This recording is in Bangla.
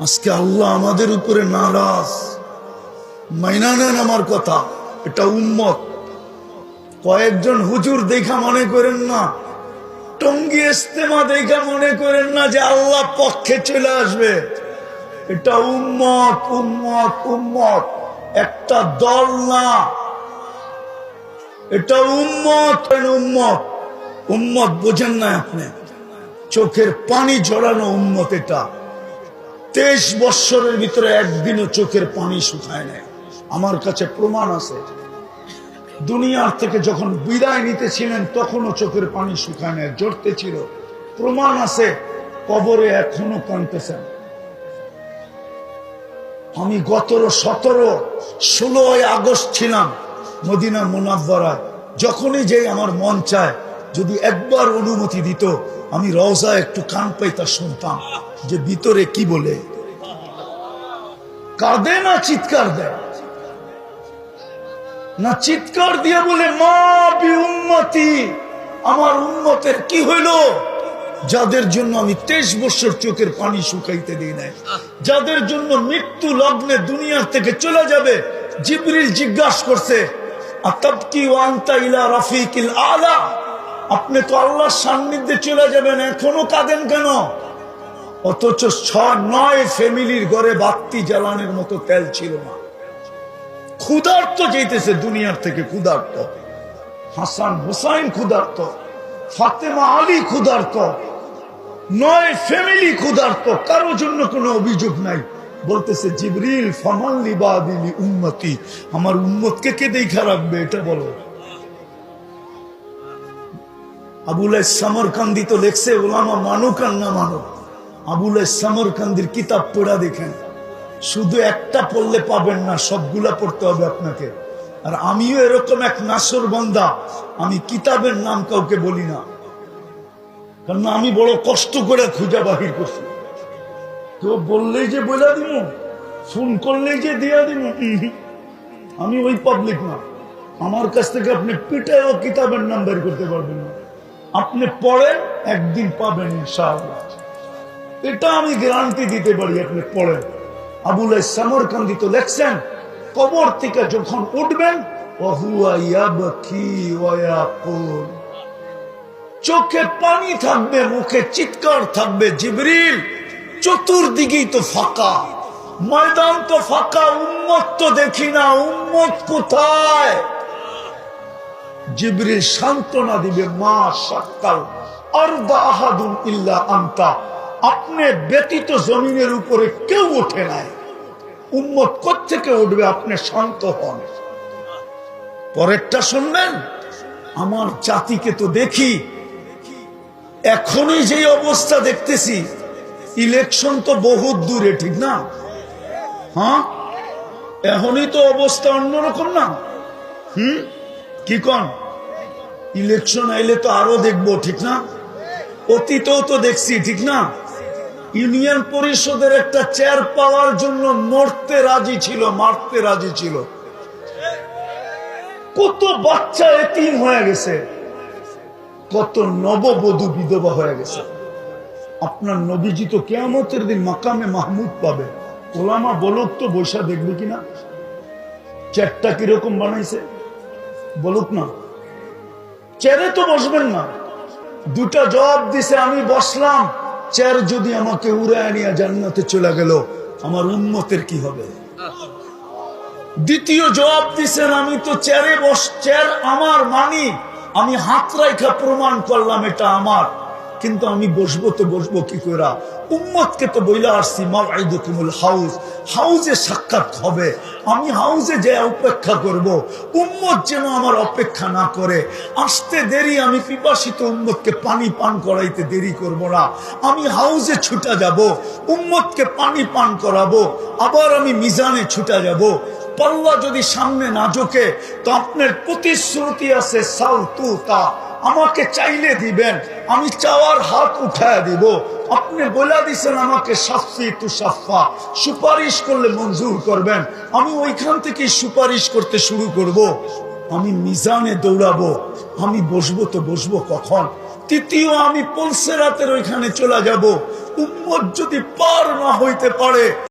আজকে আল্লাহ আমাদের উপরে নারাজ, মাইনা নেন আমার কথা। এটা উম্মত। কয়েকজন হুজুর দেখা মনে করেন না, টঙ্গী ইস্তেমা দেখা মনে করেন না যে আল্লাহ পক্ষে চলে আসবে। এটা উম্মত, উম্মত, উম্মত, একটা দল না। এটা উম্মত, উম্মত, উম্মত। বোঝেন না আপনি? চোখের পানি ঝরানো উম্মত এটা। 23 বৎসরের ভিতরে একদিনও চোখের পানি শুকায় নাই। আমার কাছে প্রমাণ আছে। দুনিয়ার থেকে যখন বিদায় নিতেছিলেন তখনও চোখের পানি শুকায় নাই, জড়তে ছিল। প্রমাণ আছে, কবরে এখনো কাঁদতেছেন। আমি গত 16 আগস্ট ছিলাম মদিনা মুনাব্বারায়। যখনই যেই আমার মন চায়, যদি একবার অনুমতি দিত, আমি রওজা একটু কান পাইতা শুনতাম যে ভিতরে কি বলে। কাঁদে না চিৎকার দেয়? না চিৎকার দিয়ে বলে মা বি উম্মতি, আমার উম্মতের কি হইল? যাদের জন্য আমি 23 বছর চোখের পানি শুকাইতে দিই নাই, যাদের জন্য মৃত্যু লগ্নে দুনিয়ার থেকে চলে যাবে। জিবরিল জিজ্ঞাসা করছে, আতাবকি ওয়া আনতা ইলা রাফিকিল আলা, আপনি তো আল্লাহর সান্নিধ্যে চলে যাবেন, এখনো কাঁদেন কেন? অথচ 6-9 ফ্যামিলির ঘরে বাতি জ্বালানোর মতো তেল ছিল না। ক্ষুধার্ত যেতেছে দুনিয়ার থেকে, ক্ষুধার্ত। হাসান হুসাইন ক্ষুধার্ত, ফাতেমা আলী ক্ষুধার্ত, 9 ফ্যামিলি ক্ষুধার্ত। কারোর জন্য কোনো অভিযোগ নাই। বলতেছে জিবরিল ফামান লিবাদিলি উম্মতি, আমার উম্মতকে কে দেখা রাখবে এটা বলো। আবুল সামরকান্দি তো লেখছে, ওলামা মানুক আর না মানুক, আবুল সামরকান্দির কিতাব পড়া দেখেন। শুধু একটা পড়লে পাবেন না, সবগুলা পড়তে হবে আপনাকে। আর আমিও এরকম এক নাসর বান্দা, আমি কিতাবের নাম কাউকে বলি না, কারণ আমি বড় কষ্ট করে খুঁজা বাহির করছি। কেউ বললেই যে বলে দিব, ফোন করলেই যে দিয়া দিব, আমি ওই পাবলিক না। আমার কাছ থেকে আপনি পিটায়ও কিতাবের নাম বের করতে পারবেন না। আপনি পড়েন, একদিন পাবেন ইনশাআল্লাহ, এটা আমি গ্যারান্টি দিতে পারি। আপনি পড়েন। আবুল সামরকান্দি তো লেখছেন, কবর থেকে যখন উঠবেন, চোখে পানি থাকবে, মুখে চিৎকার থাকবে, জিবরিল চতুর্দিকেই তো ফাঁকা, ময়দান তো ফাঁকা, উম্মত তো দেখি না, উম্মত কোথায়? জিবরিল সান্ত্বনা দিবে, মা শাক্কাল আরদা আহাদুন ইল্লা আনতা, আপনি ব্যতীত জমিনের উপরে কেউ ওঠে নাই। উম্মত কোত্থেকে উঠবে? আপনি শান্ত হন। পরেরটা শুনবেন। আমার জাতিকে তো দেখি এখনই যে অবস্থা দেখতেছি, ইলেকশন তো বহুত দূরে, ঠিক না? হ্যাঁ, এখনই তো অবস্থা অন্যরকম না? কি কন? ইলেকশন আইলে তো আরো দেখবো, ঠিক না? অতীতেও তো দেখছি, ঠিক না? ইউনিয়ন পরিষদের একটা চেয়ার পাওয়ার জন্য মরতে রাজি ছিল, মারতে রাজি ছিল। কত বাচ্চা এতিম হয়ে গেছে, কত নববধূ বিধবা হয়ে গেছে। আপনার নবীজি তো কিয়ামতের দিন মাকামে মাহমুদ পাবে। ওলামা বলুক তো, বৈশা দেখবে কিনা চেয়ারটা কিরকম বানাইছে, বলুক না। চেয়ারে তো বসবেন না। দুটা জবাব দিছে, আমি বসলাম, চেয়ার যদি আমাকে উড়ায় নিয়ে জান্নাতে চলে গেল, আমার উম্মতের কি হবে? দ্বিতীয় জবাব দিছেন, আমি তো চেয়ারে চেয়ার আমার মানি, আমি হাত রাইখা প্রমাণ করলাম এটা আমার, কিন্তু আমি বসবো তো বসবো কি করে? উম্মতকে তো বইলা আসছি মাওঈদুকুমুল হাউজ, হাউজে সাক্ষাৎ হবে, আমি হাউজে যে অপেক্ষা করব, উম্মত যেন আমার অপেক্ষা না করে। আসতে দেরি, আমি পিপাসিত উম্মতকে পানি পান করাইতে দেরি করব না। আমি হাউজে ছুটা যাব, উম্মতকে পানি পান করাবো, আবার আমি মিজানে ছুটা যাব। পাল্লা যদি সামনে না ঝোঁকে, তো আপনার প্রতিশ্রুতি আছে সালতুতা, আমাকে চাইলে দিবেন, আমি চাওয়ার হাত উঠায় দিব। আপনি বলে দিচ্ছেন আমাকে শাফি তু শাফা, সুপারিশ করলে মঞ্জুর করবেন, আমি ওইখান থেকে সুপারিশ করতে শুরু করব। আমি মিজানে দৌড়াবো, আমি বসবো তো বসবো কখন? তৃতীয়, আমি পলসেরাতের ওইখানে চলে যাব, উম্মত যদি পার না হইতে পারে